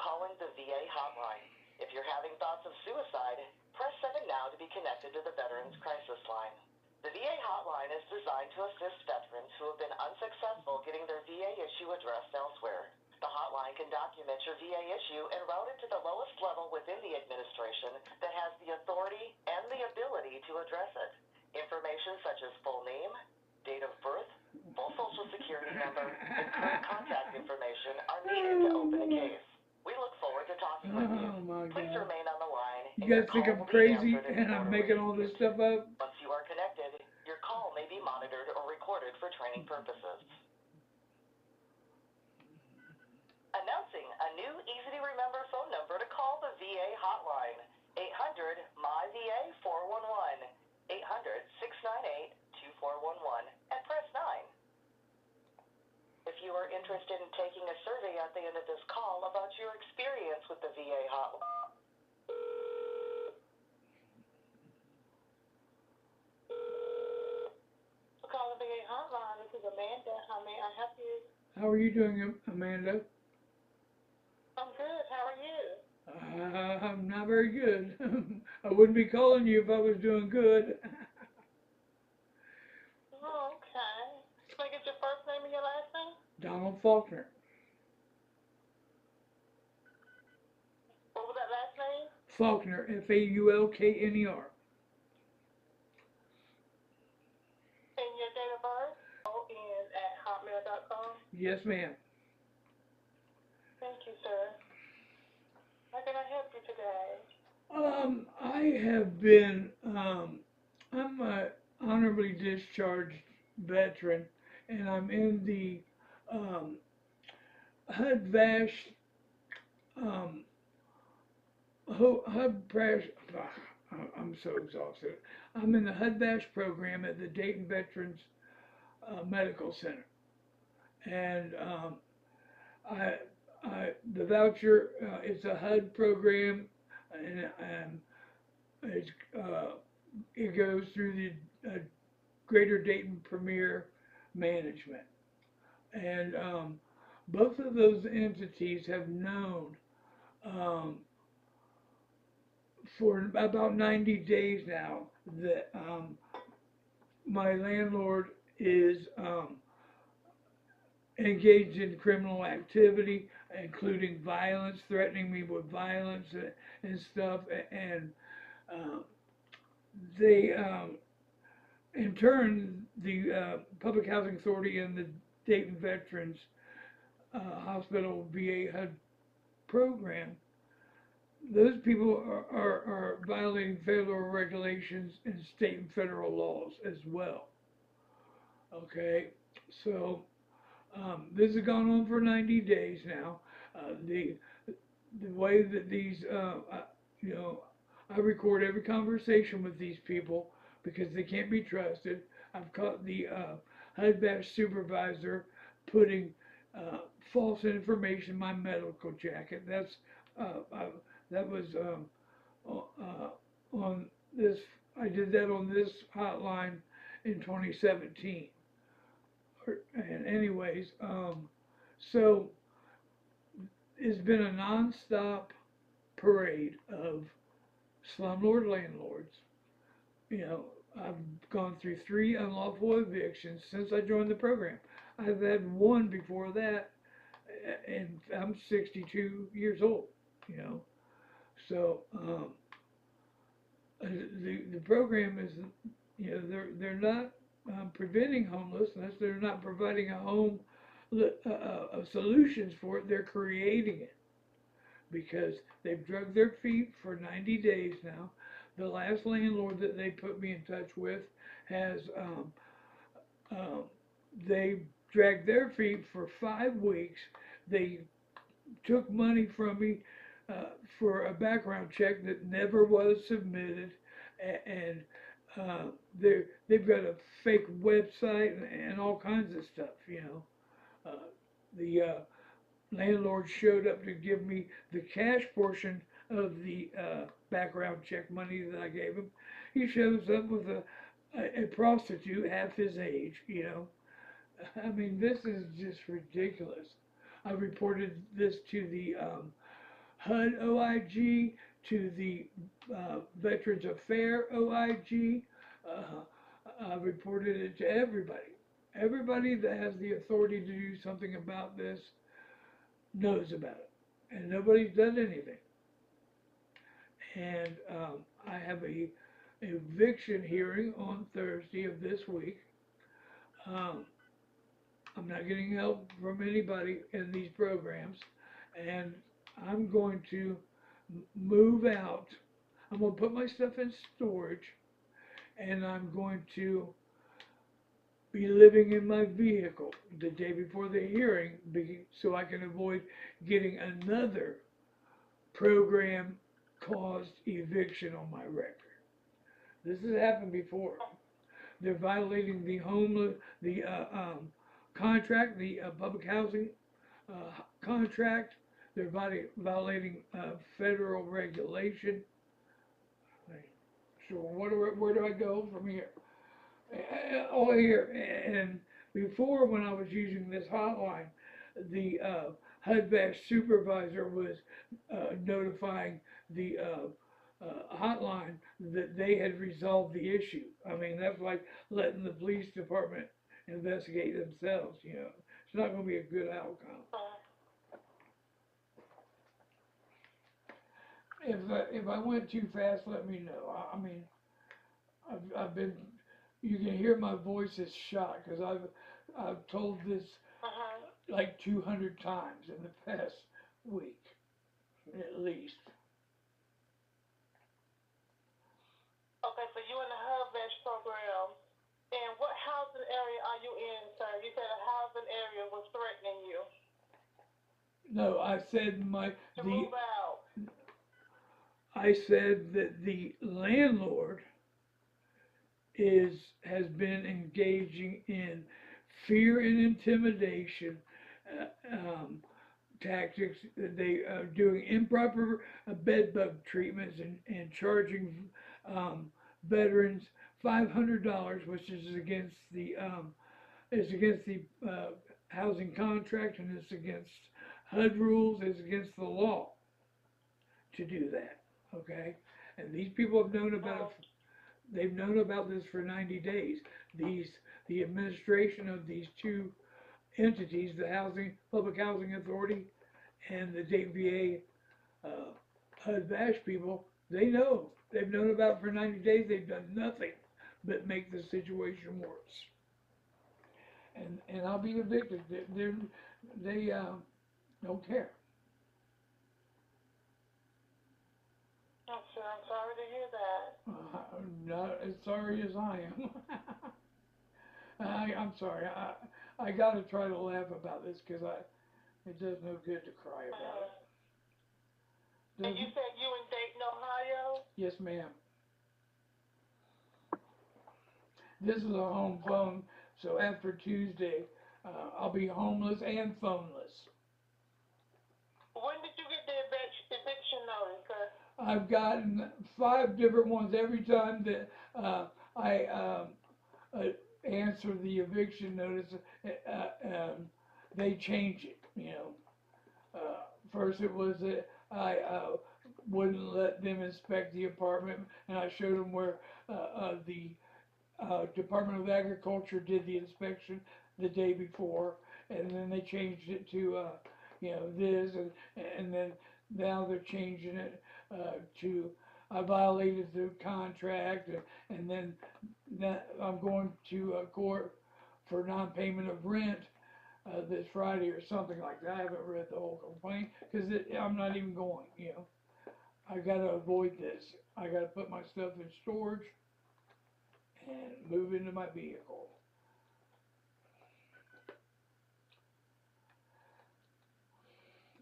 calling the VA hotline. If you're having thoughts of suicide, press 7 now to be connected to the Veterans Crisis Line. The VA hotline is designed to assist veterans who have been unsuccessful getting their VA issue addressed elsewhere. The hotline can document your VA issue and route it to the lowest level within the administration that has the authority and the ability to address it. Information such as full name, date of birth, full social security number, and current contact information are needed to open a case. We look forward to talking with you. Please remain on the line. You guys think I'm crazy and I'm making all this stuff up? Once you are connected, your call may be monitored or recorded for training purposes. Announcing a new easy-to-remember phone number to call the VA hotline, 800-MY-VA-411, 800-698-2411, and press 9. If you are interested in taking a survey at the end of this call about your experience with the VA hotline, call the VA hotline. This is Amanda. How may I help you? How are you doing, Amanda? I'm good. How are you? I'm not very good. I wouldn't be calling you if I was doing good. Oh, okay. Can I get your first name and your last name? Donald Faulkner. What was that last name? Faulkner, F-A-U-L-K-N-E-R. And your date of birth? ON@hotmail.com. Yes, ma'am. Thank you, sir. How can I help you today? I have been, I'm a honorably discharged veteran, and I'm in the HUD-VASH I'm so exhausted. I'm in the HUD-VASH program at the Dayton Veterans Medical Center, and the voucher, it's a HUD program, and it goes through the Greater Dayton Premier Management. And both of those entities have known for about 90 days now that my landlord is engaged in criminal activity, including violence, threatening me with violence and stuff, and they, in turn, the Public Housing Authority and the Dayton Veterans Hospital VA HUD program, those people are violating federal regulations and state and federal laws as well. Okay, so this has gone on for 90 days now. The way that these, you know, I record every conversation with these people because they can't be trusted. I've caught the HUD-VASH Supervisor putting false information in my medical jacket. That's that was on this. I did that on this hotline in 2017. And anyways, so it's been a non-stop parade of slumlord landlords. You know, I've gone through 3 unlawful evictions since I joined the program. I've had one before that, and I'm 62 years old, you know. So the program is, you know, they're not preventing homelessness. They're not providing a home solutions for it. They're creating it because they've dragged their feet for 90 days now. The last landlord that they put me in touch with has they dragged their feet for 5 weeks. They took money from me for a background check that never was submitted, and they've got a fake website and all kinds of stuff, you know. The landlord showed up to give me the cash portion of the background check money that I gave him. He shows up with a prostitute half his age, you know. I mean, this is just ridiculous. I reported this to the HUD OIG to the Veterans Affairs OIG. I reported it to everybody. Everybody that has the authority to do something about this knows about it, and nobody's done anything. And I have a eviction hearing on Thursday of this week. I'm not getting help from anybody in these programs, and I'm going to move out. I'm going to put my stuff in storage, and I'm going to be living in my vehicle the day before the hearing so I can avoid getting another program caused eviction on my record. This has happened before. They're violating the contract, the public housing contract. They're violating federal regulation. So where do I go from here? Oh, here. And before, when I was using this hotline, the HUD-VASH Supervisor was notifying the hotline that they had resolved the issue. I mean, that's like letting the police department investigate themselves, you know. It's not going to be a good outcome. If I went too fast, let me know. I mean, I've been, you can hear my voice is shot because I've told this like 200 times in the past week, at least. Okay, so you in the HUD-VASH program, and what housing area are you in, sir? You said a housing area was threatening you. No, I said to move out. I said that the landlord has been engaging in fear and intimidation tactics. They are doing improper bed bug treatments and charging veterans $500, which is against the housing contract, and it's against HUD rules, it's against the law to do that. Okay, and these people have known about it. They've known about this for 90 days. The administration of these two entities, the Public Housing Authority and the Dayton VA HUD-VASH people, they know. They've known about it for 90 days. They've done nothing but make the situation worse. And I'll be evicted. They don't care. I'm sorry to hear that. Not as sorry as I am. I'm sorry. I got to try to laugh about this because it does no good to cry about it. And you said you in Dayton, Ohio? Yes, ma'am. This is a home phone, so after Tuesday, I'll be homeless and phoneless. When did you get the eviction notice, sir? I've gotten 5 different ones every time that I answer the eviction notice. They change it, you know. First it was that I wouldn't let them inspect the apartment, and I showed them where the Department of Agriculture did the inspection the day before, and then they changed it to you know, this, and then now they're changing it to I violated the contract, and then that I'm going to court for non-payment of rent this Friday or something like that. I haven't read the whole complaint because I'm not even going, you know. I got to avoid this. I got to put my stuff in storage and move into my vehicle.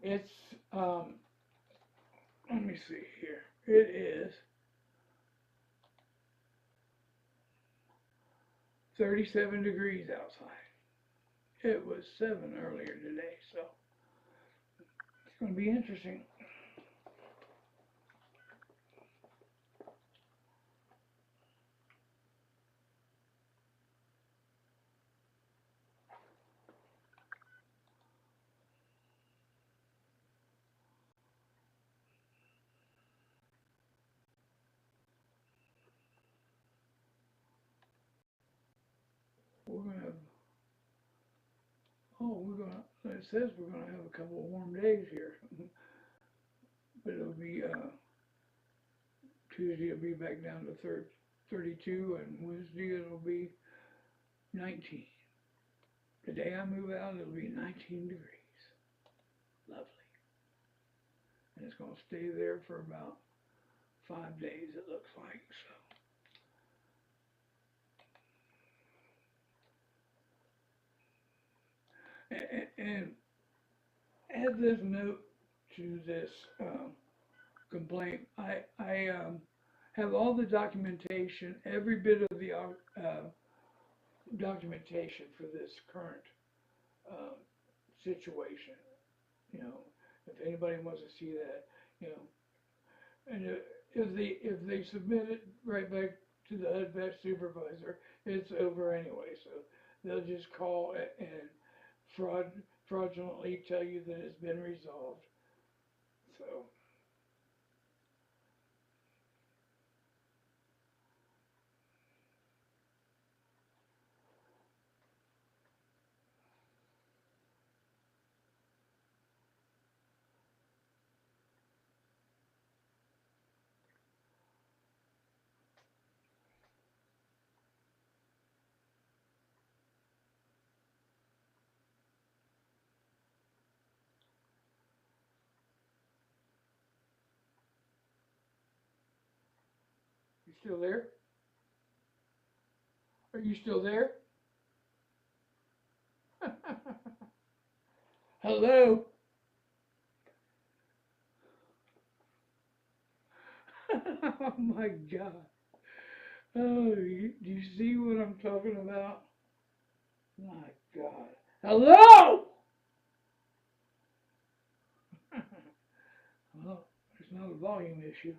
It's, let me see here. It is 37 degrees outside. It was 7 earlier today, so it's going to be interesting. oh, it says we're gonna have a couple of warm days here. But it'll be, Tuesday it'll be back down to 32, and Wednesday it'll be 19. The day I move out, it'll be 19 degrees. Lovely. And it's gonna stay there for about 5 days, it looks like, so. And add this note to this complaint. I have all the documentation, every bit of the documentation for this current situation. You know, if anybody wants to see that, you know, and if they submit it right back to the HUD-VASH Supervisor, it's over anyway. So they'll just call and fraudulently tell you that it's been resolved. So. You still there? Are you still there? Hello? Oh my God. Oh, do you see what I'm talking about? My God. Hello? Well, it's not a volume issue.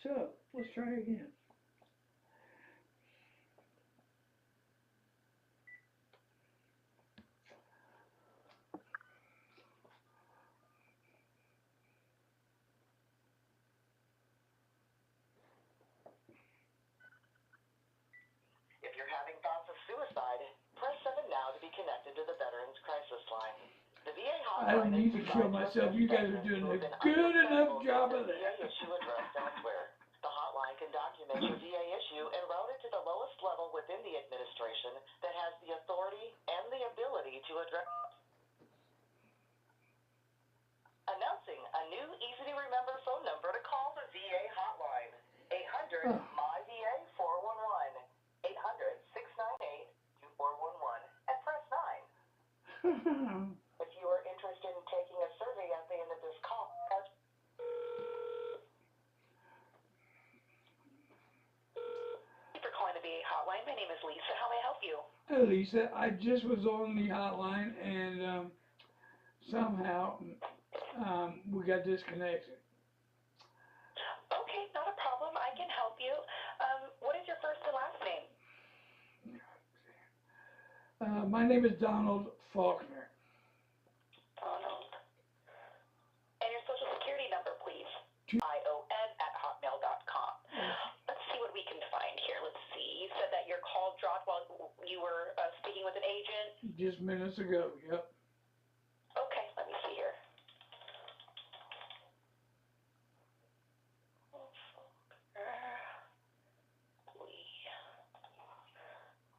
So, let's try again. If you're having thoughts of suicide, press 7 now to be connected to the Veterans Crisis Line. The VA I don't hotline need is to kill designed myself. assist You guys are veterans doing who a have been good enough unsuccessful job getting of their VA that. issue addressed elsewhere. The hotline can document your VA issue and route it to the lowest level within the administration that has the authority and the ability to address. Announcing a new easy-to-remember phone number to call the VA hotline. 800-MY-VA 411. 800-698-2411 and press 9. If you are interested in taking a survey at the end of this call, Thank you for calling the VA hotline. My name is Lisa. How may I help you? Hey Lisa, I just was on the hotline and somehow we got disconnected. Okay, not a problem. I can help you. What is your first and last name? My name is Donald Faulkner. Donald. And your social security number, please. ION@hotmail.com. Let's see what we can find here. Let's see. You said that your call dropped while you were speaking with an agent? Just minutes ago, yep. Okay, let me see here.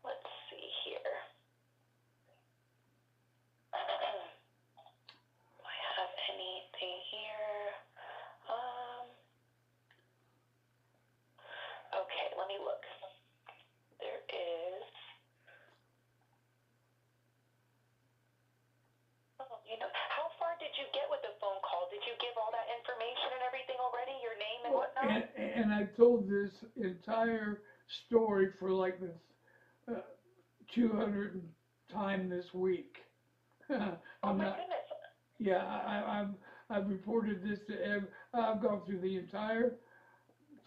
Let's see here. Do I have anything here? Okay, let me look. There is. You know, how far did you get with the phone call? Did you give all that information and everything already? Your name and whatnot? And I told this entire story for like the 200th time this week. Oh my goodness. Yeah, I've reported this to I've gone through the entire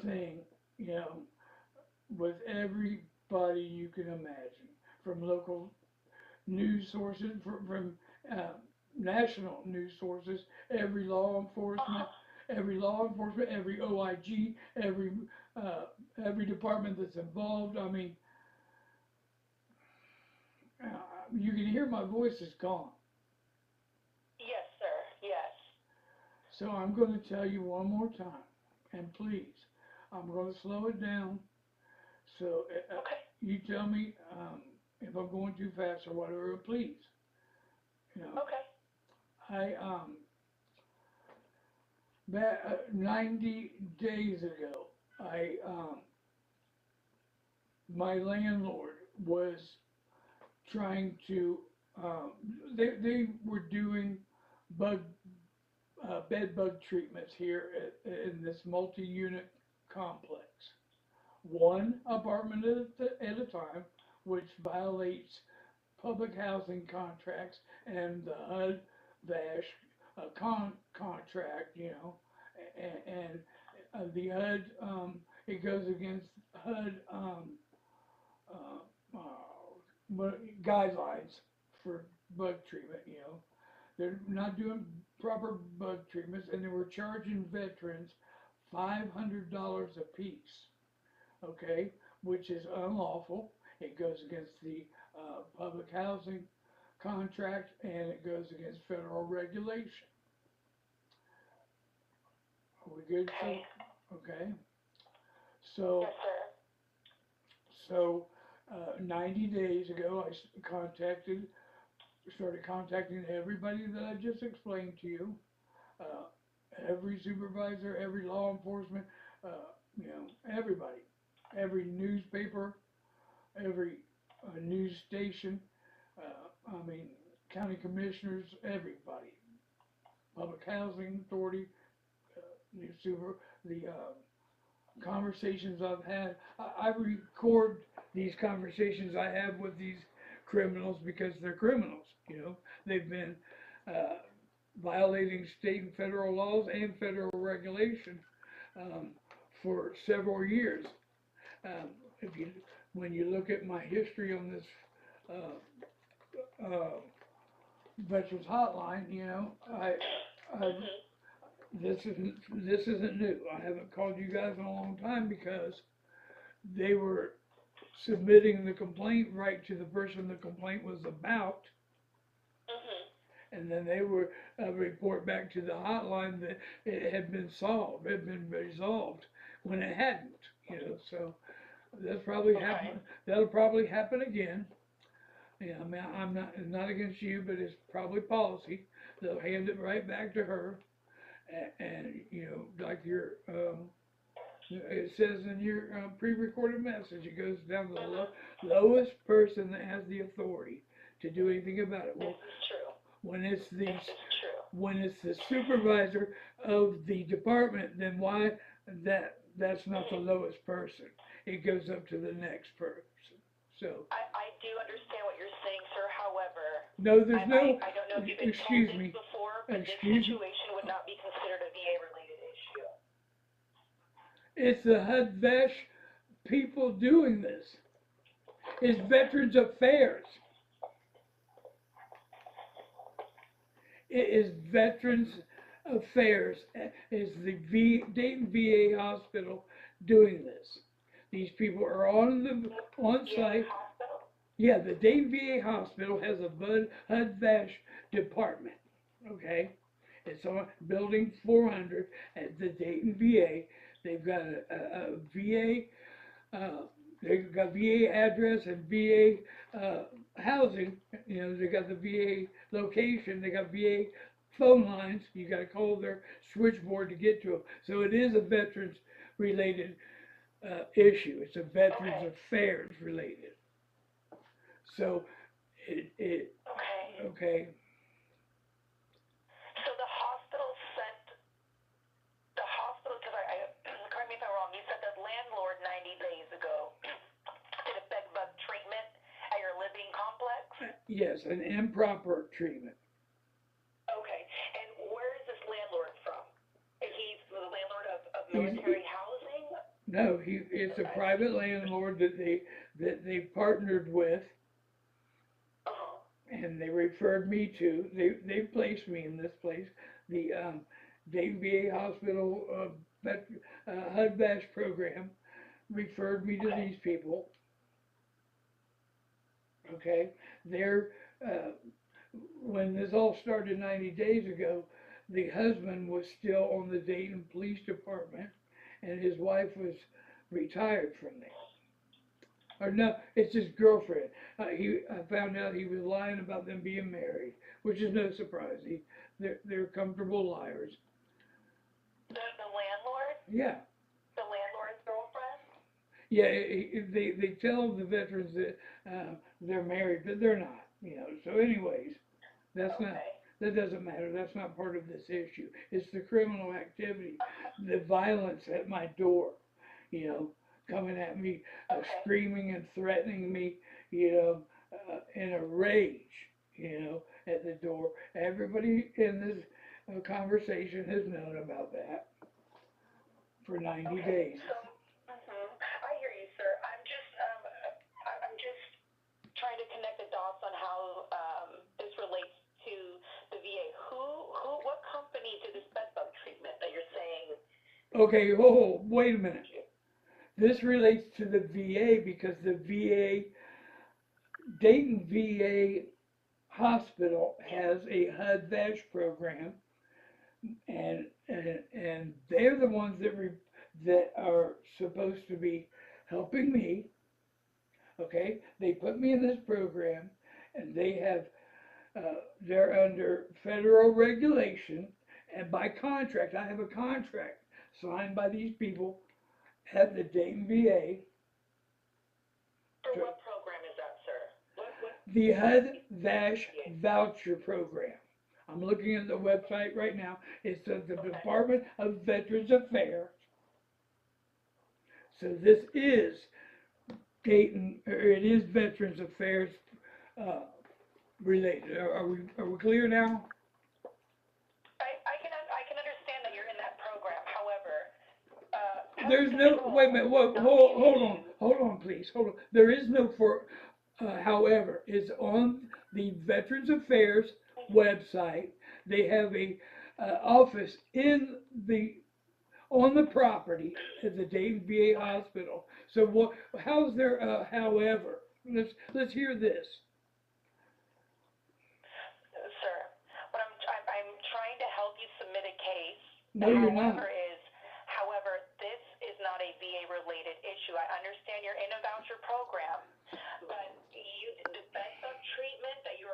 thing, you know, with everybody you can imagine, from local news sources, from national news sources, every law enforcement, every OIG, every every department that's involved. I mean, you can hear my voice is gone. Yes, sir. Yes. So I'm going to tell you one more time, and please, I'm going to slow it down. So Okay. you tell me if I'm going too fast or whatever, please. You know, Okay. That 90 days ago, my landlord was trying to, they were doing bed bug treatments here in this multi-unit complex. One apartment at a time, which violates public housing contracts and the HUD-VASH contract, you know, and the HUD, it goes against HUD guidelines for bug treatment, you know. They're not doing proper bug treatments, and they were charging veterans $500 a piece, okay, which is unlawful. It goes against the public housing contract, and it goes against federal regulation. Are we good? Okay. Okay. So, Yes, sir. So 90 days ago, I started contacting everybody that I just explained to you, every supervisor, every law enforcement, you know, everybody, every newspaper, every news station, I mean, county commissioners, everybody, public housing authority, the conversations I've had. I record these conversations I have with these criminals because they're criminals, you know. They've been violating state and federal laws and federal regulation for several years. When you look at my history on this Veterans Hotline, you know, this isn't new. I haven't called you guys in a long time because they were submitting the complaint right to the person the complaint was about, and then they were report back to the hotline that it had been solved, it had been resolved when it hadn't, you know. So that's probably happen. That'll probably happen again. Yeah, I mean, I'm not against you, but it's probably policy. They'll hand it right back to her, and you know, like your it says in your pre-recorded message, it goes down to the lowest person that has the authority to do anything about it. Well, this is true. When it's the This is true. when it's the supervisor of the department, then why that's not the lowest person? It goes up to the next person. So I do understand what you're saying, sir. However, no, there's no. I don't know if you've been excuse told me. this before, but this Excuse me. situation would not be considered a VA-related issue. It's the HUD-VASH people doing this. It's Veterans Affairs. It is Veterans Affairs. It's the Dayton VA hospital doing this. These people are on site. Yeah, the Dayton VA hospital has a HUD-VASH department. Okay, it's on building 400 at the Dayton VA. They've got a VA. They've got VA address and VA housing. You know, they got the VA location. They got VA phone lines. You got to call their switchboard to get to them. So it is a veterans related issue. It's a Veterans Affairs related. So okay. So the hospital, because correct me if I'm wrong, you said that landlord 90 days ago did a bed bug treatment at your living complex? Yes, an improper treatment. Okay, and where is this landlord from? Is he the landlord of military housing? No, it's a private landlord that they partnered with, and they referred me to. They placed me in this place, the Dayton VA Hospital HUD-VASH program. referred me to these people. Okay, they're, when this all started 90 days ago, the husband was still on the Dayton Police Department, and his wife was retired from there. Or no, it's his girlfriend. I found out he was lying about them being married, which is no surprise. They're comfortable liars. The landlord? Yeah. The landlord's girlfriend? Yeah, they tell the veterans that they're married, but they're not. You know. So, anyways, that's not. That doesn't matter. That's not part of this issue. It's the criminal activity, the violence at my door. You know, coming at me, screaming and threatening me. You know, in a rage. You know, at the door. Everybody in this conversation has known about that for 90 days. So, I hear you, sir. I'm just trying to connect the dots on how this relates to the VA. What company did this bed bug treatment that you're saying? Okay, wait a minute. This relates to the VA because the VA, Dayton VA Hospital has a HUD-VASH program, and they're the ones that are supposed to be helping me. Okay, they put me in this program, and they have they're under federal regulation, and by contract, I have a contract signed by these people at the Dayton VA. For what program is that, sir? The HUD-VASH Voucher Program. I'm looking at the website right now. It's the Department of Veterans Affairs. So this is Dayton, or it is Veterans Affairs related. Are we clear now? I can understand that you're in that program. However, there's no, wait a minute, hold on, please, hold on. There is no however. It's on the Veterans Affairs website. They have a office on the property at the Dayton VA Hospital. So how's there however? Let's hear this. Sir, I'm trying to help you submit a case. No, you're not. However, this is not a VA-related issue. I understand you're in a voucher program, but the bed bug treatment that you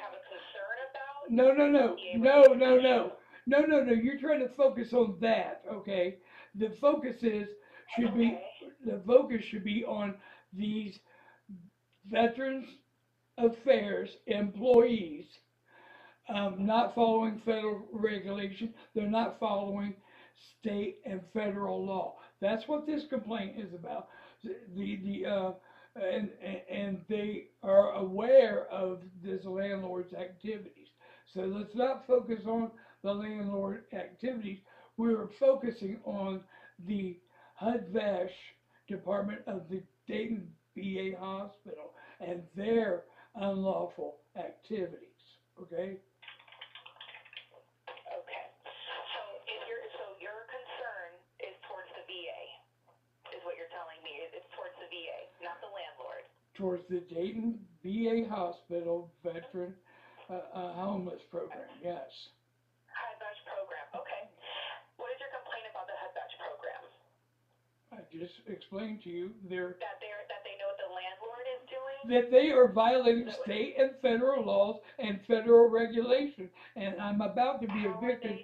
have a concern about? No. You're trying to focus on that, okay? The focus should be on these Veterans Affairs employees not following federal regulation. They're not following state and federal law. That's what this complaint is about. And they are aware of this landlord's activities. So let's not focus on the landlord activities. We're focusing on the HUD-VASH Department of the Dayton VA Hospital and their unlawful activities. Okay? Okay. So your concern is towards the VA, is what you're telling me. It's towards the VA, not the landlord. Towards the Dayton VA Hospital Veteran Homeless Program, yes. HUD-VASH program, okay. What is your complaint about the HUD-VASH program? I just explained to you that they know what the landlord is doing? That they are violating state and federal laws and federal regulation, and I'm about to be evicted.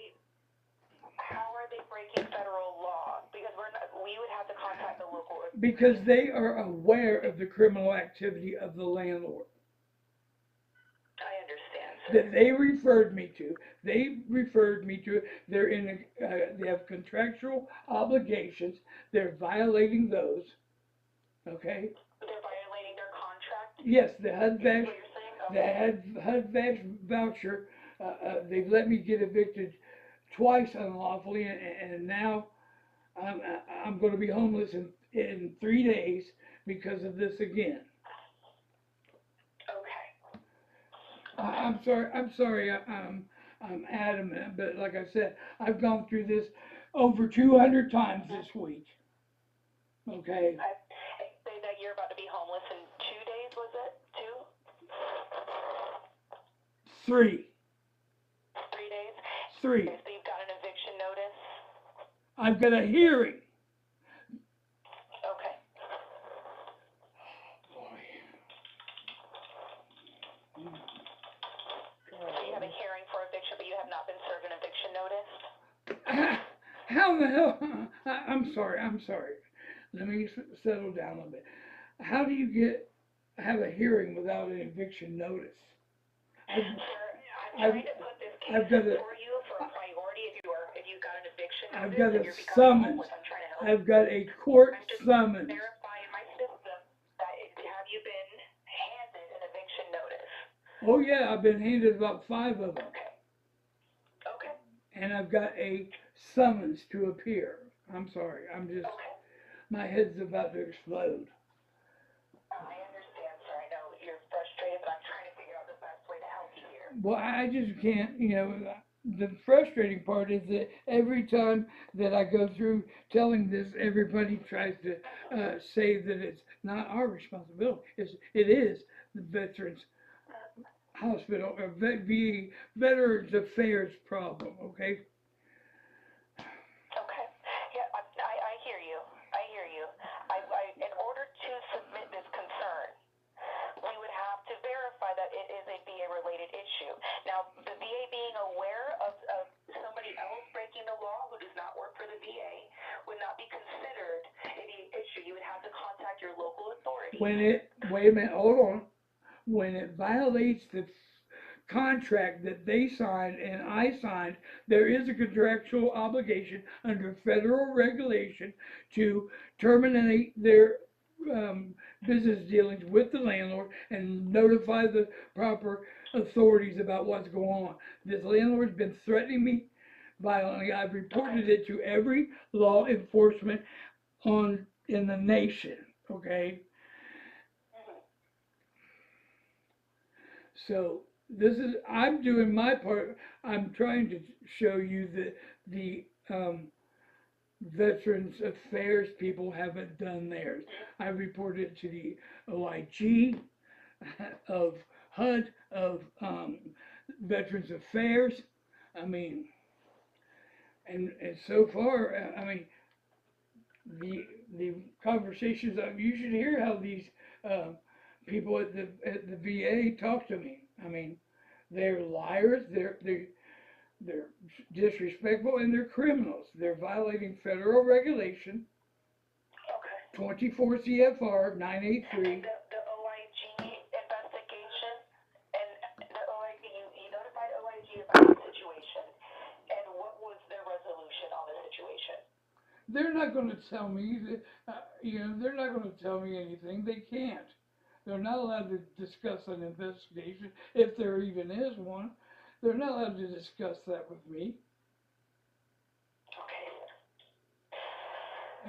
How are they breaking federal law? Because we would have to contact the local. Because they are aware of the criminal activity of the landlord. I understand, sir. That they referred me to. They're they have contractual obligations. They're violating those. Okay? They're violating their contract? Yes, the HUD-VASH, okay. the HUD-VASH voucher. They've let me get evicted twice unlawfully, and now I'm going to be homeless in 3 days because of this again. I'm sorry, I'm adamant, but like I said, I've gone through this over 200 times this week. okay? And say that you're about to be homeless in 2 days, was it? 2? 3. 3 days? 3. Okay, so you've got an eviction notice? I've got a hearing. Okay. So you have a hearing for eviction, but you have not been served an eviction notice? How in the hell? I'm sorry. Let me settle down a little bit. How do you have a hearing without an eviction notice? Sir, I'm trying to put this case for you for a priority if you got an eviction notice. I've got a and you're becoming summons. homeless. I'm trying to help I've got a court I'm just summons. verifying my system that have you been handed an eviction notice? Oh yeah, I've been handed about 5 of them. Okay. Okay. And I've got a summons to appear. I'm sorry, my head's about to explode. I understand, sir. I know you're frustrated, but I'm trying to figure out the best way to help you here. Well, I just can't, the frustrating part is that every time that I go through telling this, everybody tries to say that it's not our responsibility. It is the Veterans Hospital or VA Veterans Affairs problem, okay? Okay. Yeah, I hear you. In order to submit this concern, we would have to verify that it is a VA-related issue. Now, the VA being aware of somebody else breaking the law who does not work for the VA would not be considered any issue. You would have to contact your local authority. Wait a minute, hold on. When it violates the contract that they signed and I signed, there is a contractual obligation under federal regulation to terminate their business dealings with the landlord and notify the proper authorities about what's going on. This landlord's been threatening me violently. I've reported it to every law enforcement in the nation, okay? So I'm doing my part. I'm trying to show you that the Veterans Affairs people haven't done theirs. I reported it to the OIG, of HUD, of Veterans Affairs. I mean, and so far, the conversations you should hear how these people at the VA talk to me. I mean, they're liars, they're disrespectful, and they're criminals. They're violating federal regulation. Okay. 24 CFR 983. The OIG investigation, and the OIG, you notified OIG about the situation, and what was their resolution on the situation? They're not going to tell me, they're not going to tell me anything. They can't. They're not allowed to discuss an investigation, if there even is one. They're not allowed to discuss that with me. Okay.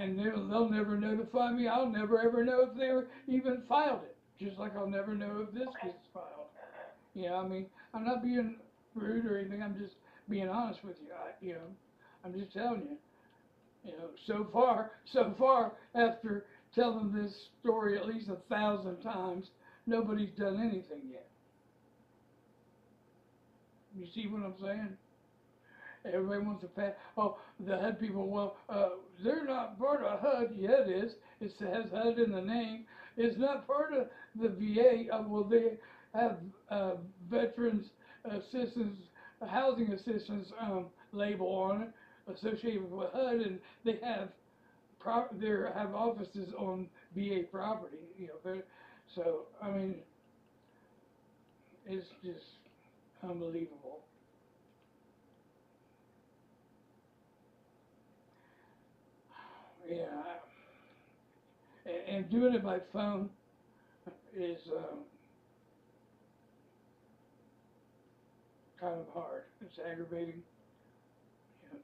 And they'll never notify me. I'll never ever know if they even filed it. Just like I'll never know if this gets filed. I'm not being rude or anything. I'm just being honest with you. I'm just telling you. So far, after telling this story at least 1,000 times, nobody's done anything yet. You see what I'm saying? Everybody wants to pass. Oh, the HUD people, well, they're not part of HUD. Yeah, it is. It has HUD in the name. It's not part of the VA. Well, they have Veterans Assistance, Housing Assistance label on it associated with HUD, and they have have offices on VA property. So I mean, it's just unbelievable. Yeah, and doing it by phone is kind of hard. It's aggravating.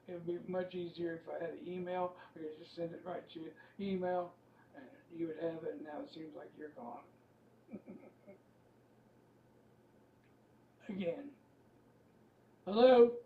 It would be much easier if I had an email. I could just send it right to your email, and you would have it. And now it seems like you're gone. Again. Hello?